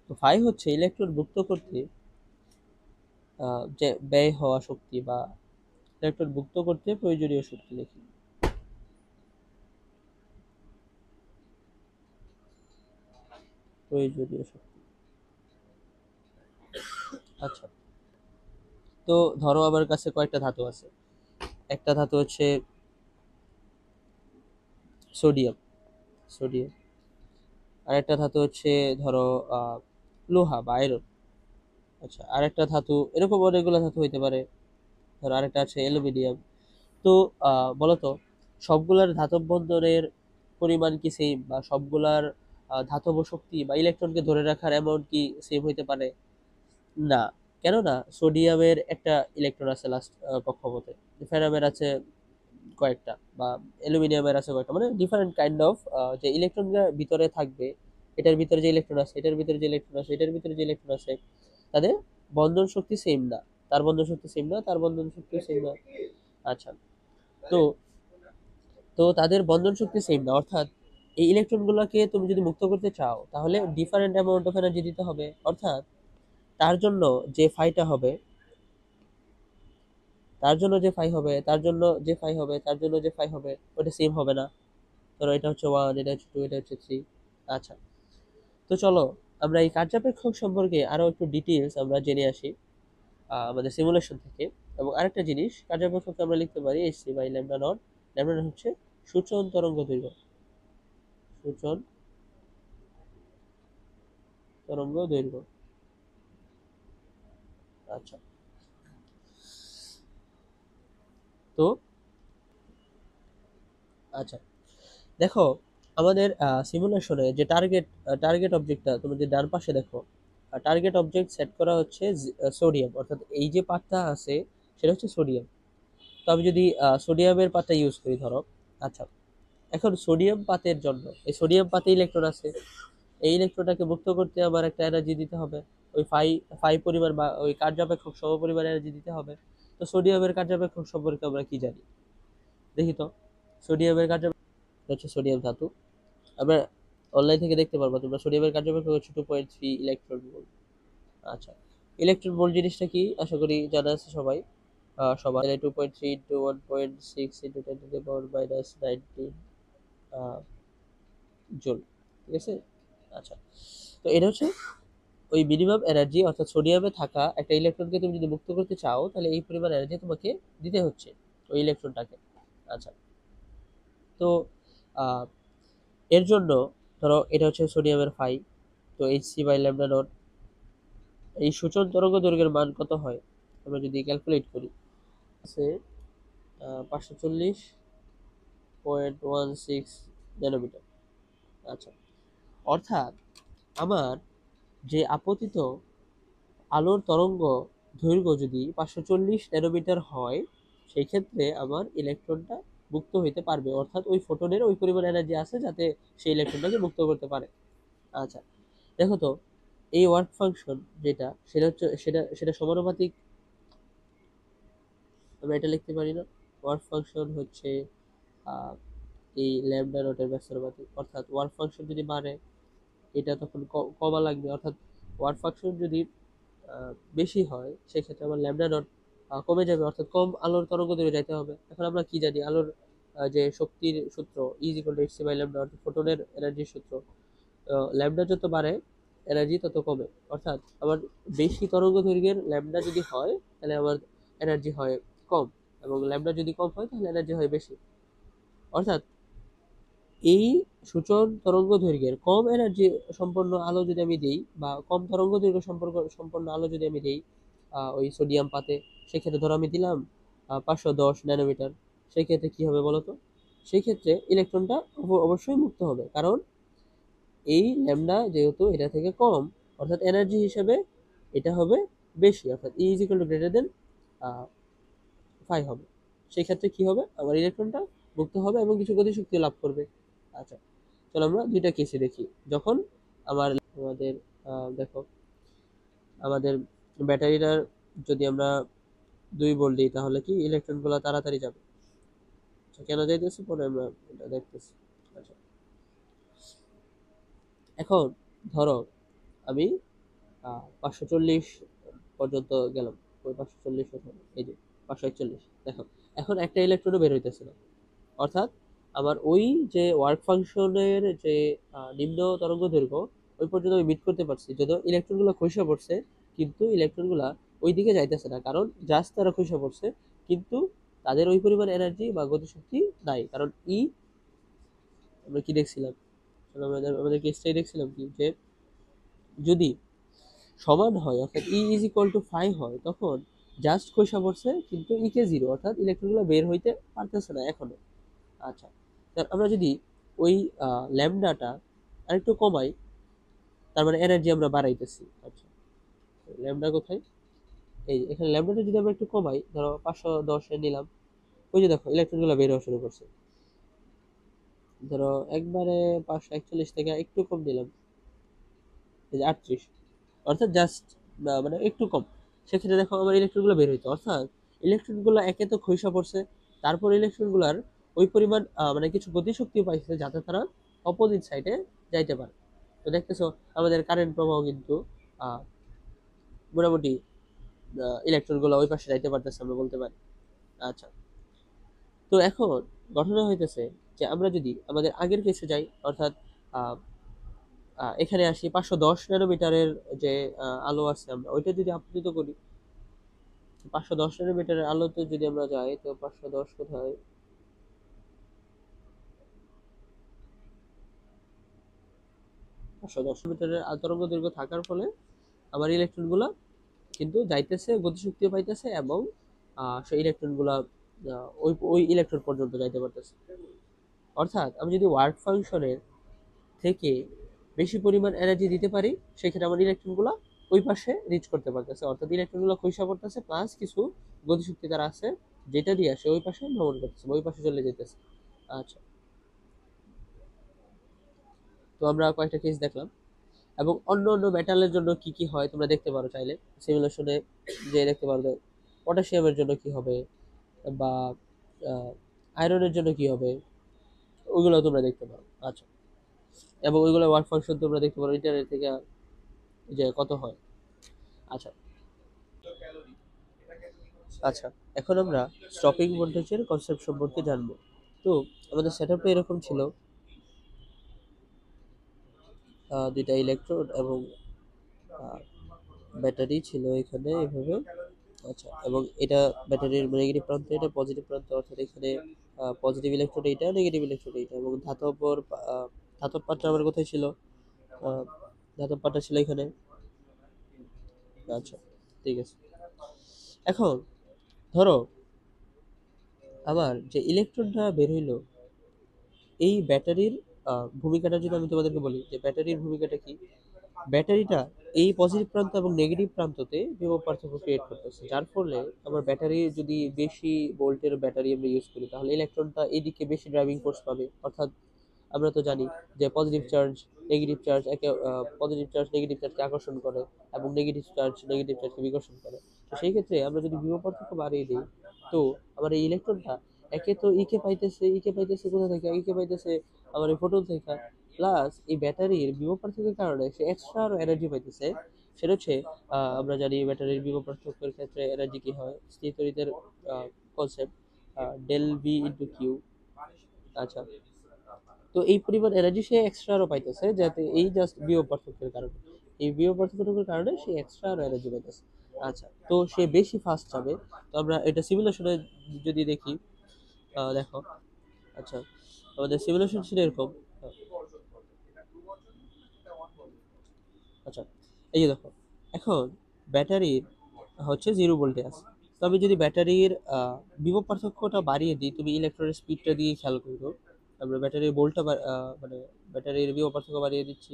[SPEAKER 1] তো ফাই হচ্ছে ইলেকট্রন মুক্ত করতে যে ব্যয় হওয়া শক্তি, বা ইলেকট্রন মুক্ত করতে প্রয়োজনীয় শক্তি লিখি, প্রয়োজনীয় শক্তি। আচ্ছা, তো ধরো আমার কাছে কয়েকটা ধাতু আছে, একটা ধাতু হচ্ছে সোডিয়াম, সোডিয়াম আর একটা ধাতু হচ্ছে ধরো লোহা বা আয়রন। আচ্ছা, আর একটা ধাতু, এরকম অনেকগুলো ধাতু হইতে পারে, ধরো আরেকটা আছে অ্যালুমিনিয়াম। তো বলতো সবগুলার ধাতব বন্ধনের পরিমাণ কি সেম, বা সবগুলার ধাতব শক্তি বা ইলেকট্রনকে ধরে রাখার অ্যামাউন্ট কি সেম হইতে পারে? না। কেননা সোডিয়ামের একটা ইলেকট্রন আছে লাস্ট কক্ষপথে, ফেরামের আছে কয়েকটা, বা অ্যালুমিনিয়ামের আছে কয়েকটা, মানে ডিফারেন্ট কাইন্ড অফ যে ইলেকট্রনগুলো ভিতরে থাকবে, এটার ভিতরে যে ইলেকট্রন আছে, এটার ভিতরে যে ইলেকট্রন আছে, এটার ভিতরে যে ইলেকট্রন আছে, তাদের বন্ধন শক্তি সেম না, তার বন্ধন শক্তি সেম না, তার বন্ধন শক্তি সেম না। আচ্ছা, তো তাদের বন্ধন শক্তি সেম না, অর্থাৎ এই ইলেকট্রনগুলোকে তুমি যদি মুক্ত করতে চাও তাহলে ডিফারেন্ট অ্যামাউন্ট অফ এনার্জি দিতে হবে, অর্থাৎ তার জন্য যে ফাইটা হবে, তার জন্য যে ফাই হবে, তার জন্য যে ফাই হবে, তার জন্য যে ফাই হবে, ওটা সেম হবে না। ধরো এটা হচ্ছে 1, এটা হচ্ছে 2, এটা হচ্ছে 3। আচ্ছা, তো চলো আমরা এই কার্যাপেক্ষক সম্পর্কে আরো একটু ডিটেইলস আমরা জেনে আসি আমাদের সিমুলেশন থেকে। এবং আরেকটা জিনিস, কার্যাপেক্ষককে আমরা লিখতে পারি Hc/λ0। ল্যামডা হচ্ছে সূচন তরঙ্গ দৈর্ঘ্য, সূচন তরঙ্গ দৈর্ঘ্য। আচ্ছা, তো আচ্ছা, দেখো আমাদের সিমুলেশনে যে টার্গেট অবজেক্টটা তুমি যে ডান পাশে দেখো, টার্গেট অবজেক্ট সেট করা হচ্ছে সোডিয়াম, অর্থাৎ এই যে পাতটা আছে সেটা হচ্ছে সোডিয়াম। তো আমি যদি সোডিয়ামের পাতা ইউজ করি ধরো, আচ্ছা, এখন সোডিয়াম পাতের জন্য, এই সোডিয়াম পাতে ইলেকট্রন আছে, এই ইলেকট্রনটাকে মুক্ত করতে আমার একটা এনার্জি দিতে হবে, ওই ফাই ফাই পরিমাণ বা ওই কার্যাপেক্ষক সমপরিমাণ এনার্জি দিতে হবে। তো সোডিয়ামের কার্যাপেক্ষক সম্পর্কে আমরা কি জানি দেখি তো। সোডিয়ামের কার্যাপেক্ষক হচ্ছে সোডিয়াম ধাতু, আমরা অনলাইন থেকে দেখতে পারবো তোমরা, সোডিয়ামের কার্যক্ষমতা হচ্ছে 2.3 ইলেকট্রন ভোল্ট। আচ্ছা, ইলেকট্রন ভোল্ট জিনিসটা কি আশা করি জানা আছে সবাই, সবাই 2.3 into 1.6 into 10 to the power -19 joule, ঠিক আছে। আচ্ছা, তো এটা হচ্ছে ওই মিনিমাম এনার্জি, অর্থাৎ সোডিয়ামে থাকা একটা ইলেকট্রনকে তুমি যদি মুক্ত করতে চাও তাহলে এই পরিমাণ এনার্জি তোমাকে দিতে হচ্ছে ওই ইলেকট্রনটাকে। আচ্ছা, তো আহ, এর জন্য ধরো এটা হচ্ছে সোডিয়ামের ফাই, তো এইচ বাই ল্যামডা নট, এই সূচন তরঙ্গ দৈর্ঘ্যের মান কত হয় আমরা যদি ক্যালকুলেট করি, আছে 540.16 ন্যানোমিটার। আচ্ছা, অর্থাৎ আমার যে আপতিত আলোর তরঙ্গ দৈর্ঘ্য যদি 540 ন্যানোমিটার হয়, সেই ক্ষেত্রে আমার ইলেকট্রনটা মুক্ত হইতে পারবে, অর্থাৎ ওই ফোটনের ওই পরিমাণ এনার্জি আছে যাতে সেই ইলেকট্রনটাকে মুক্ত করতে পারে। আচ্ছা, দেখো তো এই ওয়ার্ক ফাংশন যেটা, সেটা হচ্ছে সেটা সেটা সমানুপাতিক। আমরা এটা লিখতে পারি না, ওয়ার্ক ফাংশন হচ্ছে আহ, এই ল্যামডা নটের ব্যস্তানুপাতিক, অর্থাৎ ওয়ার্ক ফাংশন যদি বাড়ে এটা তখন কমা লাগবে, অর্থাৎ ওয়ার্ক ফাংশন যদি বেশি হয় সেক্ষেত্রে আমার ল্যামডা নট কমে যাবে, অর্থাৎ কম আলোর তরঙ্গ দৈর্ঘ্যে যাইতে হবে। এখন আমরা কি জানি আলোর যে শক্তির সূত্র is equal to H C by lambda, অর্থাৎ ফোটনের এনার্জির সূত্র। ল্যামডা যত বাড়ে এনার্জি তত কমে, অর্থাৎ আমার বেশি তরঙ্গ দৈর্ঘ্যের ল্যামডা যদি হয় তাহলে আমার এনার্জি হয় কম, এবং ল্যামডা যদি কম হয় তাহলে এনার্জি হয় বেশি। অর্থাৎ এই সূচন তরঙ্গ দৈর্ঘ্যের কম এনার্জি সম্পন্ন আলো যদি আমি দিই, বা কম তরঙ্গ দৈর্ঘ্য সম্পন্ন আলো যদি আমি দিই ওই সোডিয়াম পাতে, সেক্ষেত্রে ধরো আমি দিলাম 510 ন্যানোমিটার, সেই ক্ষেত্রে কি হবে বলতো, সেই ক্ষেত্রে ইলেকট্রনটা অবশ্যই মুক্ত হবে, কারণ এই ল্যামডা যেহেতু এটা থেকে কম, অর্থাৎ এনার্জি হিসেবে এটা হবে বেশি, অর্থাৎ E is equal to greater than phi হবে। সেই ক্ষেত্রে কি হবে, আমার ইলেকট্রনটা মুক্ত হবে এবং কিছু গতিশক্তি লাভ করবে। আচ্ছা, চলো আমরা দুইটা কেসে দেখি। যখন আমাদের দেখো আমাদের ব্যাটারিটার যদি আমরা 2 ভোল্ট দিই তাহলে কি ইলেকট্রনগুলো তাড়াতাড়ি যাবে। আচ্ছা, কেন যাইতেছে পরে আমরা এটা দেখতেছি। আচ্ছা, এখন ধরো আমি 540 পর্যন্ত গেলাম, ওই 540 কোথায়, এই যে 541, দেখো এখন একটা ইলেকট্রনও বের হইতেছে না, অর্থাৎ আমার ওই যে ওয়ার্ক ফাংশনের যে নিম্ন তরঙ্গ দৈর্ঘ্য ওই পর্যন্ত আমি মিট করতে পারছি, যদিও ইলেকট্রনগুলো খসে পড়ছে, কিন্তু ইলেকট্রনগুলা ওই দিকে যাইতেছে না, কারণ জাস্ট তারা খসে পড়ছে, কিন্তু তাদের ওই পরিমাণ এনার্জি বা গতিশক্তি নাই, কারণ আমরা কি দেখছিলাম, আমাদের আমাদের কেসটাই দেখছিলাম কি, যে যদি সমান হয় অর্থাৎ E is equal two phi হয়, তখন জাস্ট খসে পড়ছে কিন্তু ই কে জিরো, অর্থাৎ ইলেকট্রনগুলো বের হইতে পারতেছে না এখনো। আচ্ছা, আমরা যদি ওই ল্যামডাটা আরেকটু কমাই, তার মানে এনার্জি আমরা বাড়াইতেছি। আচ্ছা, ল্যামডা কোথায়, এই এখানে ল্যামডাটা যদি আমরা একটু কমাই, ধরো 510 নিলাম, ওই যে দেখো ইলেকট্রনগুলো বের হওয়া শুরু করছে। ধরো একবারে 541 থেকে একটু কম দিলাম, এই যে 38, অর্থাৎ জাস্ট মানে একটু কম, সেক্ষেত্রে দেখো আমার ইলেকট্রনগুলো বের হইতো, অর্থাৎ ইলেকট্রনগুলো একে তো খসে পড়ছে, তারপর ইলেকট্রনগুলার ওই পরিমাণ মানে কিছু গতিশক্তি পাইছে যাতে তারা অপোজিট সাইডে যাইতে পারে। তো দেখতেছো আমাদের কারেন্ট প্রবাহ কিন্তু মোটামুটি ইলেকট্রনগুলো ওই পাশে যাইতে পারতেছে আমরা বলতে পারি। আচ্ছা, তো এখন ঘটনা হইতেছে যে আমরা যদি আমাদের আগের কেসে যাই, অর্থাৎ আহ, এখানে আসি 510 ন্যানোমিটারের যে আলো আছে আমরা ওইটা যদি আপতিত করি, 510 ন্যানোমিটারের আলোতে যদি আমরা যাই, তো 510 কোথায়, 510 মিটারের তরঙ্গ দৈর্ঘ্য থাকার ফলে আমার ইলেকট্রন গুলা কিন্তু যাইতেছে, গতিশক্তি পাইতেছে, এবং সেই ইলেকট্রন গুলা ওই ওই ইলেকট্রন পর্যন্ত যাইতে পারতেছে। অর্থাৎ আমি যদি ওয়ার্ক ফাংশনের থেকে বেশি পরিমাণ এনার্জি দিতে পারি, সেক্ষেত্রে আমার ইলেকট্রন গুলা ওই পাশে রিচ করতে পারতেছে, অর্থাৎ ইলেকট্রন গুলো খসে পড়তেছে, প্লাস কিছু গতিশক্তি তারা আছে যেটা দিয়ে আসে ওই পাশে ভ্রমণ করতেছে, ওই পাশে চলে যেতেছে। আচ্ছা, তো আমরা কয়েকটা কেস দেখলাম, এবং অন্য অন্য মেটালের জন্য কি কি হয় তোমরা দেখতে পারো চাইলে সিমুলেশনে, যে দেখতে পারো পটাশিয়ামের জন্য কি হবে, বা আয়রনের জন্য কি হবে, ওইগুলো তোমরা দেখতে পারো। আচ্ছা, এবং ওইগুলো ওয়ার্ক ফাংশন তোমরা দেখতে পারো ইন্টারনেট থেকে, যে কত হয়। আচ্ছা, আচ্ছা, এখন আমরা স্টপিং ভোল্টেজের কনসেপ্ট সম্পর্কে জানবো। তো আমাদের সেটআপটা এরকম ছিল, দুইটা ইলেকট্রোড এবং ব্যাটারি ছিল এখানে এভাবে। আচ্ছা, এবং এটা ব্যাটারির নেগেটিভ প্রান্ত, এটা পজিটিভ প্রান্ত, অর্থাৎ এখানে পজিটিভ ইলেকট্রোড এইটা, নেগেটিভ ইলেকট্রোড এইটা, এবং ধাতব পাতটা আমার কোথায় ছিল? আহ, ধাতব পাতটা ছিল এখানে। আচ্ছা, ঠিক আছে। এখন ধরো আমার যে ইলেকট্রনটা বের হইলো, এই ব্যাটারির ভূমিকাটা যদি আমি তোমাদেরকে বলি যে ব্যাটারির ভূমিকাটা কি, ব্যাটারিটা এই পজিটিভ প্রান্ত এবং নেগেটিভ প্রান্ততে বিভব পার্থক্য ক্রিয়েট করতেছে, যার ফলে আমার ব্যাটারি যদি বেশি ভোল্টের ব্যাটারি আমরা ইউজ করি তাহলে ইলেকট্রনটা এইদিকে বেশি ড্রাইভিং ফোর্স পাবে। অর্থাৎ আমরা তো জানি যে পজিটিভ চার্জ নেগেটিভ চার্জকে আকর্ষণ করে এবং নেগেটিভ চার্জ নেগেটিভ চার্জকে বিকর্ষণ করে। তো সেই ক্ষেত্রে আমরা যদি বিভব পার্থক্য বাড়িয়ে দিই, তো আমার এই ইলেকট্রনটা একে তো ইকে পাইতেছে কোথা থেকে? ইকে পাইতেছে আমার এই ফোটন থেকে, প্লাস এই ব্যাটারির বিভব পার্থক্যের কারণে সে এক্সট্রা আরো এনার্জি পাইতেছে। সেটা হচ্ছে আমরা জানি ব্যাটারির বিভব পার্থক্যের ক্ষেত্রে এনার্জি কি হয়, স্থির তড়িতের concept, del V into Q. আচ্ছা, তো এই পরিমাণ এনার্জি সে এক্সট্রা আরো পাইতেছে, যাতে এই জাস্ট বিভব পার্থক্যের কারণে, এই বিভব পার্থক্যের কারণে সে এক্সট্রা আরো এনার্জি পাইতেছে। আচ্ছা, তো সে বেশি ফাস্ট যাবে। তো আমরা এটা সিমুলেশনে যদি দেখি, দেখো। আচ্ছা, আমাদের সিমুলেশন ছিল এরকম। আচ্ছা, এই যে দেখো, এখন ব্যাটারির হচ্ছে 0 ভোল্টে আছে। তো আমি যদি ব্যাটারির বিভব পার্থক্যটা বাড়িয়ে দিই, তুমি ইলেকট্রনের স্পিডটা দিয়ে খেয়াল করো। আমরা ব্যাটারির ভোল্টটা মানে ব্যাটারির বিভব পার্থক্য বাড়িয়ে দিচ্ছি,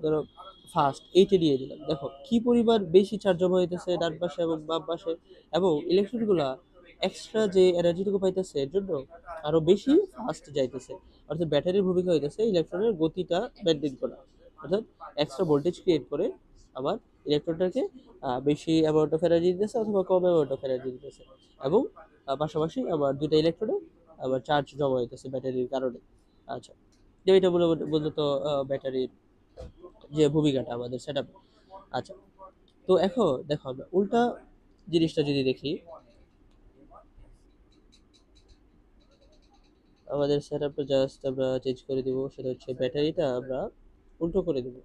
[SPEAKER 1] ধরো ফার্স্ট এইটে দিয়ে দিলাম। দেখো কি পরিমাণ বেশি চার্জ জমা হইতেছে ডান পাশে এবং বাম পাশে, এবং ইলেকট্রন গুলা এক্সট্রা যে এনার্জিটুকু পাইতেছে এর জন্য আরো বেশি ফাস্ট যাইতেছে। অর্থাৎ ব্যাটারির ভূমিকা হইতেছে ইলেকট্রনের গতিটা মেনটেন করা, অর্থাৎ এক্সট্রা ভোল্টেজ ক্রিয়েট করে আমার ইলেকট্রনটাকে বেশি অ্যামাউন্ট অফ এনার্জি দিতেছে অথবা কম অ্যামাউন্ট অফ এনার্জি দিতেছে, এবং পাশাপাশি আমার দুইটা ইলেকট্রনে আবার চার্জ জমা হইতেছে ব্যাটারির কারণে। আচ্ছা, যে এটা মূলত ব্যাটারির যে ভূমিকাটা আমাদের সেটআপ। আচ্ছা, তো এখন দেখো আমরা উল্টা জিনিসটা যদি দেখি, আমাদের সেটআপটা জাস্ট আমরা চেঞ্জ করে দিব। সেটা হচ্ছে ব্যাটারিটা আমরা উল্টো করে দিব,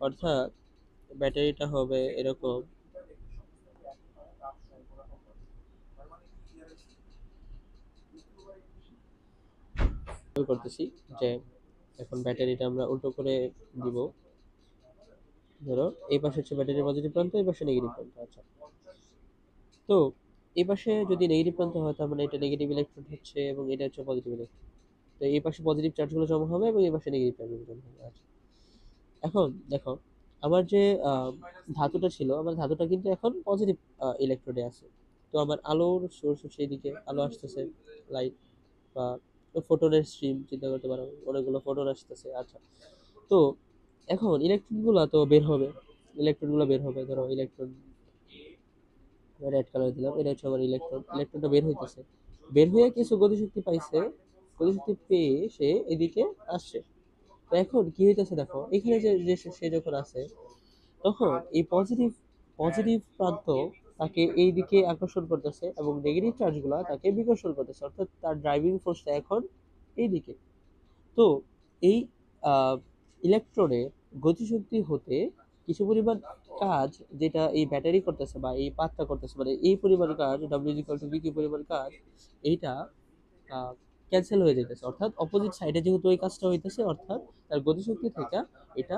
[SPEAKER 1] অর্থাৎ ব্যাটারিটা হবে এরকম। করতেছি যে এখন ব্যাটারিটা আমরা উল্টো করে দিব। ধরো এই পাশে হচ্ছে ব্যাটারির পজিটিভ প্রান্ত, এই পাশে নেগেটিভ প্রান্ত। আচ্ছা, তো এই পাশে যদি নেগেটিভ প্রান্ত হয় তার মানে এটা নেগেটিভ ইলেকট্রন হচ্ছে এবং এটা হচ্ছে পজিটিভ ইলেকট্রন। তো এই পাশে পজিটিভ চার্জগুলো জমা হবে এবং এই পাশে নেগেটিভ চার্জগুলো জমা হবে। আচ্ছা, এখন দেখো আমার যে আহ, ধাতুটা ছিল, আমার ধাতুটা কিন্তু এখন পজিটিভ ইলেকট্রোডে আছে। তো আমার আলোর সোর্স সেই দিকে আলো আসতেছে, লাইট বা ফোটনের স্ট্রিম চিন্তা করতে পারো, অনেকগুলো ফোটন আসতেছে। আচ্ছা, তো এখন ইলেকট্রনগুলো তো বের হবে, ধরো ইলেকট্রন রেড কালার দিলাম, এটা হচ্ছে আমার ইলেকট্রনটা বের হইতেছে, বের হয়ে কিছু গতিশক্তি পাইছে, গতিশক্তি পেয়ে সে এদিকে আসছে। তো এখন কি হইতেছে দেখো, এখানে যে সে যখন আছে তখন এই পজিটিভ প্রান্ত তাকে এই দিকে আকর্ষণ করতেছে এবং নেগেটিভ চার্জগুলো তাকে বিকর্ষণ করতেছে, অর্থাৎ তার ড্রাইভিং ফোর্সটা এখন এই দিকে। তো এই ইলেকট্রনের গতিশক্তি হতে কিছু পরিমাণ কাজ যেটা এই ব্যাটারি করতেছে বা এই পাতটা করতেছে, মানে এই পরিমাণ কাজ ডাব্লিউ ইকুয়াল টু ভি কি পরিমাণ কাজ, এইটা ক্যান্সেল হয়ে যেতেছে। অর্থাৎ অপোজিট সাইডে যেহেতু ওই কাজটা হইতেছে, অর্থাৎ তার গতিশক্তি থেকে এটা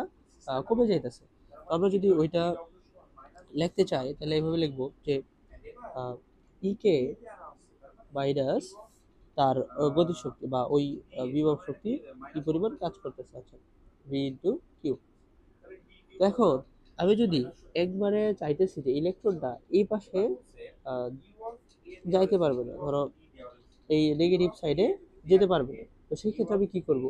[SPEAKER 1] কমে যাইতেছে। তো আমরা যদি ওইটা লিখতে চাই তাহলে এইভাবে লিখবো যে ইকে মাইনাস তার গতিশক্তি বা ওই বিভব শক্তি কি পরিমাণ কাজ করতেছে। আচ্ছা, ভি ইন্টু কিউ। দেখো আমি যদি একবারে চাইতেছি যে ইলেকট্রনটা এই পাশে আহ, যাইতে পারবে না, ধরো এই নেগেটিভ সাইডে যেতে পারবে না, তো সেই ক্ষেত্রে আমি কি করব,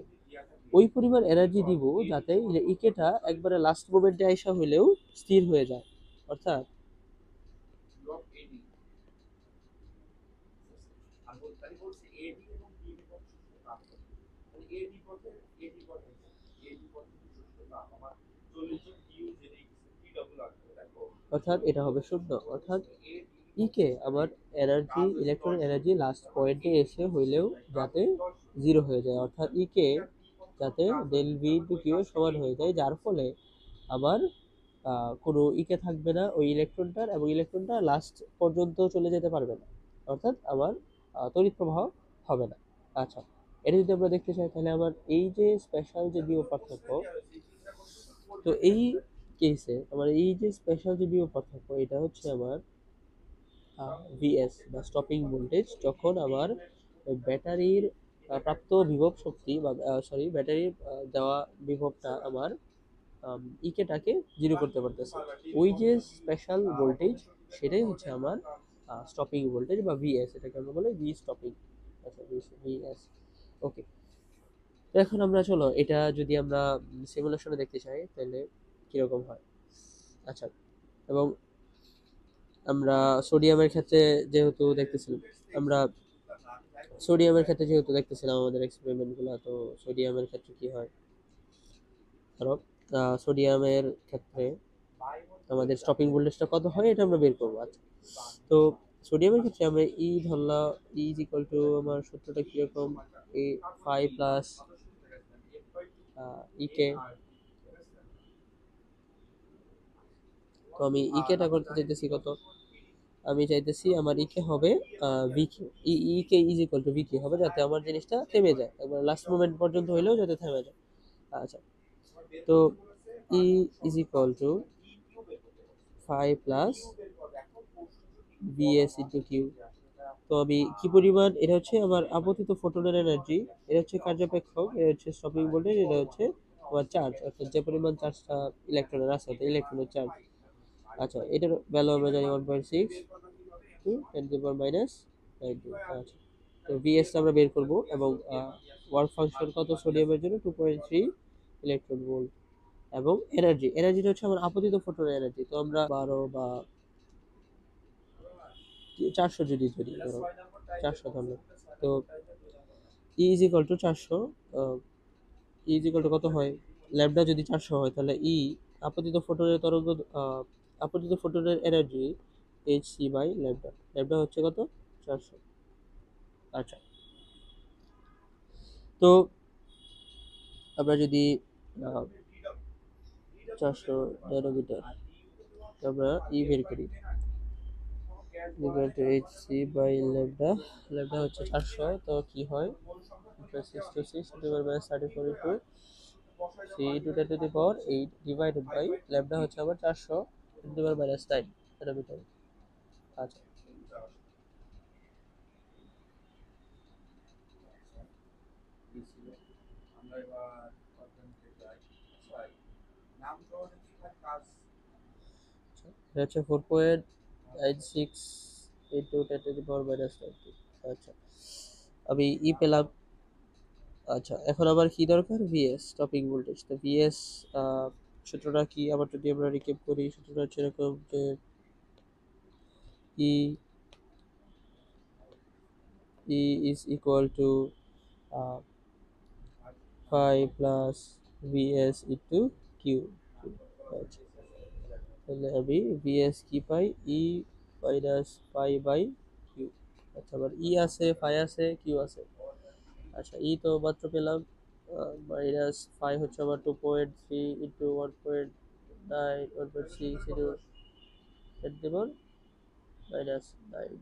[SPEAKER 1] ওই পরিমাণ এনার্জি দিব যাতে ইকেটা একবারে লাস্ট মোমেন্টে আইসা হইলেও স্থির হয়ে যায়। অর্থাৎ অর্থাৎ এটা হবে শূন্য, অর্থাৎ ইকে আমার ইলেকট্রন এনার্জি লাস্ট পয়েন্টে এসে হইলেও যাতে জিরো হয়ে যায়, অর্থাৎ ইকে যাতে ডেল ভি ইন্টু কিউ সমান হয়ে যায়, যার ফলে আমার কোনো ইকে থাকবে না ওই ইলেকট্রনটার, এবং ইলেকট্রনটা লাস্ট পর্যন্ত চলে যেতে পারবে না, অর্থাৎ আমার তড়িৎ প্রবাহ হবে না। আচ্ছা, এটা যদি আমরা দেখতে চাই তাহলে আমার এই যে স্পেশাল যে বিভব পার্থক্য, তো এই কেসে আমার এই যে স্পেশাল যে বিভব পার্থক্য, এটা হচ্ছে আমার ভিএস বা স্টপিং ভোল্টেজ, যখন আমার ব্যাটারির প্রাপ্ত বিভব শক্তি বা সরি ব্যাটারির দেওয়া বিভবটা আমার ইকেটাকে জিরো করতে পারতেছে, ওই যে স্পেশাল ভোল্টেজ, সেটাই হচ্ছে আমার স্টপিং ভোল্টেজ বা ভিএস, এটাকে আমরা বলি ভি স্টপিং। আচ্ছা, ভিএস। ওকে, তো এখন আমরা চলো এটা যদি আমরা সিমুলেশনে দেখতে চাই তাহলে কিরকম হয়। আচ্ছা, এবং আমরা সোডিয়ামের ক্ষেত্রে যেহেতু দেখতেছিলাম, আমরা সোডিয়ামের ক্ষেত্রে যেহেতু দেখতেছিলাম আমাদের এক্সপেরিমেন্টগুলো, তো সোডিয়ামের ক্ষেত্রে কি হয়, ধরো সোডিয়ামের ক্ষেত্রে আমাদের স্টপিং ভোল্টেজটা কত হয় এটা আমরা বের করবো। আচ্ছা, তো সোডিয়ামের ক্ষেত্রে আমরা ই ধরলাম, ই ইজ ইকুয়াল টু আমার সূত্রটা কিরকম, এ 5 প্লাস ইকে, তো আমি ইকেটা করতে চাইতেছি কত, আমি চাইতেছি আমার ইকে হবে ভিকে, ইকে ইজ ইকুয়াল টু ভিকে হবে, যাতে আমার জিনিসটা থেমে যায়, একবার লাস্ট মোমেন্ট পর্যন্ত হইলেও যাতে থেমে যায়। আচ্ছা, তো E is equal to 5 plus BS into Q. তো আমি কি পরিমাণ, এটা হচ্ছে আমার আপতিত ফোটনের এনার্জি, এটা হচ্ছে কার্যপেক্ষক, এটা হচ্ছে স্টপিং ভোল্টেজ, এটা হচ্ছে আমার চার্জ, অর্থাৎ যে পরিমাণ চার্জটা ইলেকট্রনের আছে, ইলেকট্রনের চার্জ। আচ্ছা, এটার ভ্যালু আমরা জানি 1.6 to 10 to the power minus 19। আচ্ছা, তো ভিএস আমরা বের করব, এবং ওয়ার্ক ফাংশন কত সোডিয়ামের জন্য 2.3 ইলেকট্রন ভোল্ট, এবং এনার্জিটা হচ্ছে আমার আপতিত ফোটনের এনার্জি। তো আমরা 12 বা 400 যদি ধরি, ধরো 400 ধরলাম, তো E is equal to 400, E is equal to কত হয়, ল্যামডা যদি 400 হয় তাহলে ই আপতিত ফোটনের তরঙ্গ, আপতিত ফোটনের energy H C by lambda, lambda হচ্ছে কত, 400। আচ্ছা, তো আমরা যদি 400 ন্যানোমিটার আমরা ই বের করি, equal to H C by lambda, lambda হচ্ছে 400, তো কি হয় 6 to 6 to the power minus 34 into 3 into 10 to the power 8 divided by lambda হচ্ছে আবার 400 to the power minus 9 nanometre. আচ্ছা, এটা হচ্ছে 4.96 into 10 to the power minus 90। আচ্ছা, আমি ই পেলাম। আচ্ছা, এখন আবার কি দরকার, ভিএস স্টপিং ভোল্টেজ। তো ভিএস সূত্রটা কি, আবার যদি আমরা রিক্যাপ করি, সূত্রটা হচ্ছে এরকম যে E E is equal to 5 plus VS into Q. আচ্ছা, তাহলে আমি ভিএস কি পাই, E minus pi by Q. আচ্ছা, আবার ই আছে, ফাই আছে, কিউ আছে। আচ্ছা, ই তো মাত্র পেলাম, মাইনাস ফাই হচ্ছে আমার 2.3 ইন্টু 1.9 1.6 ইন্টু 10 দেবর মাইনাস 9।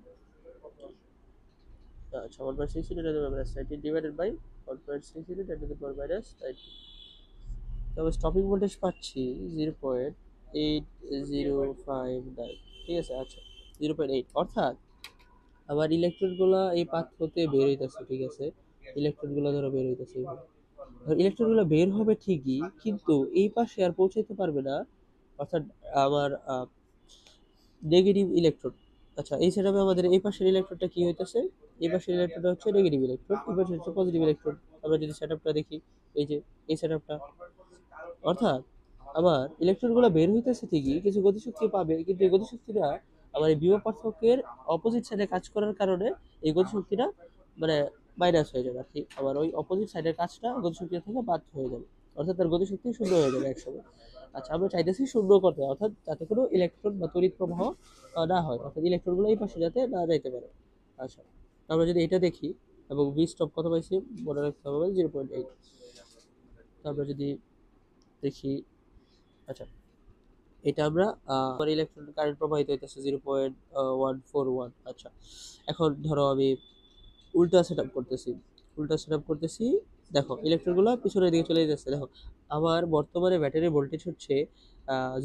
[SPEAKER 1] আচ্ছা, 1.6 into 10 minus 19 divided by 1.6 into 10 to the power minus 19। তবে স্টপিং ভোল্টেজ পাচ্ছি 0.8059, ঠিক আছে। আচ্ছা, 0.8, অর্থাৎ আবার ইলেকট্রনগুলো এই পাত্রতে বের হইতেছে, ঠিক আছে, ইলেকট্রনগুলো ধরো বের হইতেছে, ইলেকট্রনগুলো বের হবে ঠিকই, কিন্তু এই পাশে আর পৌঁছাইতে পারবে না, অর্থাৎ আমার নেগেটিভ ইলেকট্রন। আচ্ছা, এই সেটআপে আমাদের এই পাশের ইলেকট্রনটা কি হইতেছে, এই পাশের ইলেকট্রনটা হচ্ছে নেগেটিভ ইলেকট্রন, এই পাশে হচ্ছে পজিটিভ ইলেকট্রন। আমরা যদি সেটআপটা দেখি, এই যে এই সেটআপটা, অর্থাৎ আমার ইলেকট্রনগুলো বের হইতেছে ঠিকই, কিছু গতিশক্তি পাবে, কিন্তু এই গতিশক্তিটা আমার এই বিভব পার্থক্যের অপোজিট সাইডে কাজ করার কারণে এই গতিশক্তিটা মানে মাইনাস হয়ে যাবে আর কি, আমার ওই অপোজিট সাইডের কাজটা গতিশক্তি থেকে বাদ হয়ে যাবে, অর্থাৎ তার গতিশক্তি শূন্য হয়ে যাবে একসময়। আচ্ছা, আমরা চাইতেছি শূন্য করতে, অর্থাৎ যাতে কোনো ইলেকট্রন বা তড়িৎ প্রবাহ না হয়, অর্থাৎ ইলেকট্রনগুলো এই পাশে যাতে না যাইতে পারে। আচ্ছা, আমরা যদি এটা দেখি, এবং ভি স্টপ কত পাইছি, মনে রাখতে হবে 0.8। তো আমরা যদি দেখি, আচ্ছা এটা আমরা আমার ইলেকট্রন কারেন্ট প্রবাহিত হইতেছে 0.141। আচ্ছা, এখন ধরো আমি উল্টা সেটআপ করতেছি, দেখো ইলেকট্রনগুলো পিছনের দিকে চলে যাচ্ছে। দেখো আমার বর্তমানে ব্যাটারি ভোল্টেজ হচ্ছে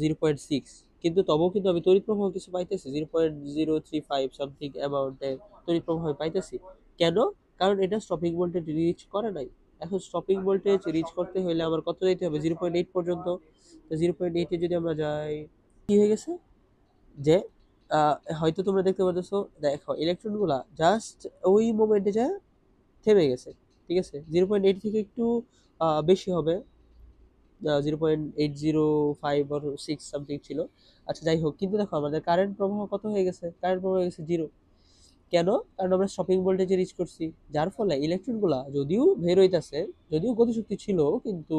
[SPEAKER 1] 0.6, কিন্তু তবুও কিন্তু আমি তড়িৎ প্রবাহ কিছু পাইতেছি 0.035 সামথিং অ্যামাউন্টের তড়িৎ প্রবাহ পাইতেছি। কেন? কারণ এটা স্টপিং ভোল্টেজ রিচ করে নাই। এখন স্টপিং ভোল্টেজ রিচ করতে হলে আমার কত যেতে হবে? 0.8 পর্যন্ত। তো 0.8 এ যদি আমরা যাই, কি হয়ে গেছে যে হয়তো তোমরা দেখতে পাচ্ছ, দেখো ইলেকট্রনগুলা জাস্ট ওই মোমেন্টে যায় থেমে গেছে। ঠিক আছে, 0.8 থেকে একটু বেশি হবে, 0.805 or 6 সামথিং ছিল। আচ্ছা যাই হোক, কিন্তু দেখো আমাদের কারেন্ট প্রবাহ কত হয়ে গেছে? কারেন্ট প্রবাহ হয়ে গেছে 0। কেন? কারণ আমরা স্টপিং ভোল্টেজে রিচ করছি, যার ফলে ইলেকট্রনগুলা যদিও বের হইতাছে, যদিও গতিশক্তি ছিল, কিন্তু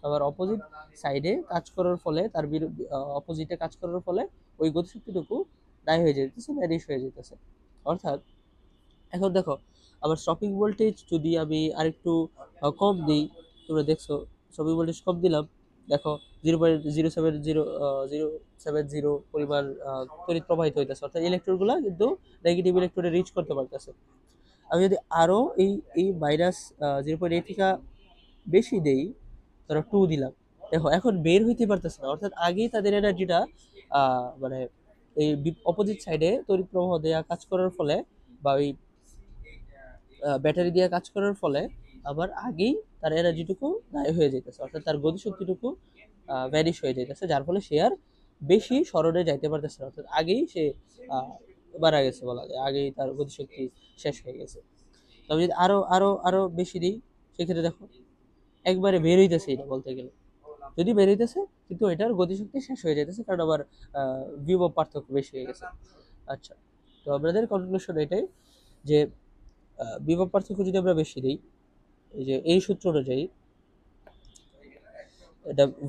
[SPEAKER 1] আবার অপোজিট সাইডে কাজ করার ফলে, তার অপোজিটে কাজ করার ফলে ওই গতিশক্তিটুকু নাই হয়ে যেতেছে, ভ্যানিশ হয়ে যেতেছে। অর্থাৎ এখন দেখো আবার স্টপিং ভোল্টেজ যদি আমি আরেকটু কম দিই, তোমরা দেখছো স্টপিং ভোল্টেজ কম দিলাম, দেখো 0.0700 পরিমাণ তড়িৎ প্রবাহিত হইতেছে, অর্থাৎ ইলেকট্রনগুলো কিন্তু নেগেটিভ ইলেকট্রনে রিচ করতে পারতেছে। আমি যদি আরো এই এই মাইনাস 0.8 থেকে বেশি দেই, ধরো 2 দিলাম, দেখো এখন বের হইতে পারতেছে না। অর্থাৎ আগেই তাদের এনার্জিটা মানে এই অপোজিট সাইডে তড়িৎ প্রবাহ দেওয়া কাজ করার ফলে, বা ওই ব্যাটারি দিয়ে কাজ করার ফলে আবার আগেই তার এনার্জিটুকু গায়ে হয়ে যেতেছে, অর্থাৎ তার গতিশক্তিটুকু ভ্যানিশ হয়ে যেতেছে, যার ফলে সে আর বেশি সরণে যাইতে পারতেছে না। অর্থাৎ আগেই সে আহ, মারা গেছে বলা যায়, আগেই তার গতিশক্তি শেষ হয়ে গেছে। তবে যদি আরো আরো আরো বেশি দিই, সেক্ষেত্রে দেখো একবারে বের হইতেছে এটা বলতে গেলে, যদি বের হইতেছে কিন্তু এটার গতিশক্তি শেষ হয়ে যেতেছে, কারণ আবার বিভব পার্থক্য বেশি হয়ে গেছে। আচ্ছা, তো আমাদের কনক্লুশন এটাই যে বিভব পার্থক্য যদি আমরা বেশি দিই, এই যে এই সূত্র অনুযায়ী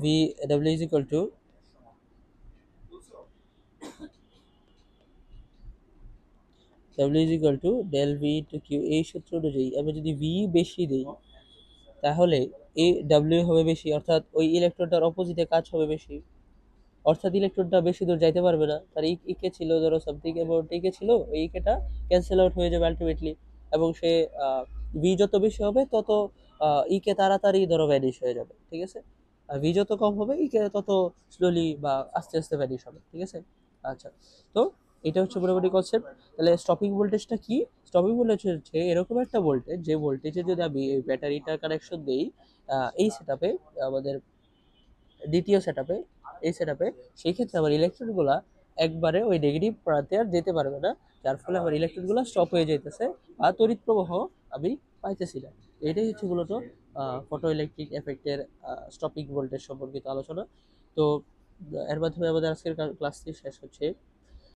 [SPEAKER 1] V W is equal to del V to Q, এই সূত্র অনুযায়ী আমি যদি ভি বেশি দিই, তাহলে এ ডাব্লিউ হবে বেশি, অর্থাৎ ওই ইলেকট্রনটার অপোজিটে কাজ হবে বেশি, অর্থাৎ ইলেকট্রনটা বেশি দূর যাইতে পারবে না। তার ইকে ছিল ধরো সামথিং অ্যাবাউট ইকে ছিল, ওই ইকেটা ক্যান্সেল আউট হয়ে যাবে আলটিমেটলি, এবং সে ভি যত বেশি হবে তত ইকে তাড়াতাড়ি ধরো ভ্যানিশ হয়ে যাবে। ঠিক আছে, আর ভি যত কম হবে ইকে তত স্লোলি বা আস্তে আস্তে ভ্যানিশ হবে। ঠিক আছে, আচ্ছা, তো এটা হচ্ছে মোটামুটি কনসেপ্ট। তাহলে স্টপিং ভোল্টেজটা কি? স্টপিং ভোল্টেজ হচ্ছে এরকম একটা ভোল্টেজ, যে ভোল্টেজে যদি আমি এই ব্যাটারিটা কানেকশন দিই এই সেটআপে, আমাদের দ্বিতীয় সেটআপে, এই সেটআপে, সেই ক্ষেত্রে আমার ইলেকট্রনগুলা একবারে ওই নেগেটিভ প্রান্তে আর যেতে পারবে না, যার ফলে আমার ইলেকট্রনগুলো স্টপ হয়ে যাইতেছে বা তড়িৎ প্রবাহ আমি পাইতেছি না। এটাই হচ্ছে মূলত ফটো ইলেকট্রিক এফেক্টের স্টপিং ভোল্টেজ সম্পর্কিত আলোচনা। তো এর মাধ্যমে আমাদের আজকের ক্লাসটি শেষ হচ্ছে।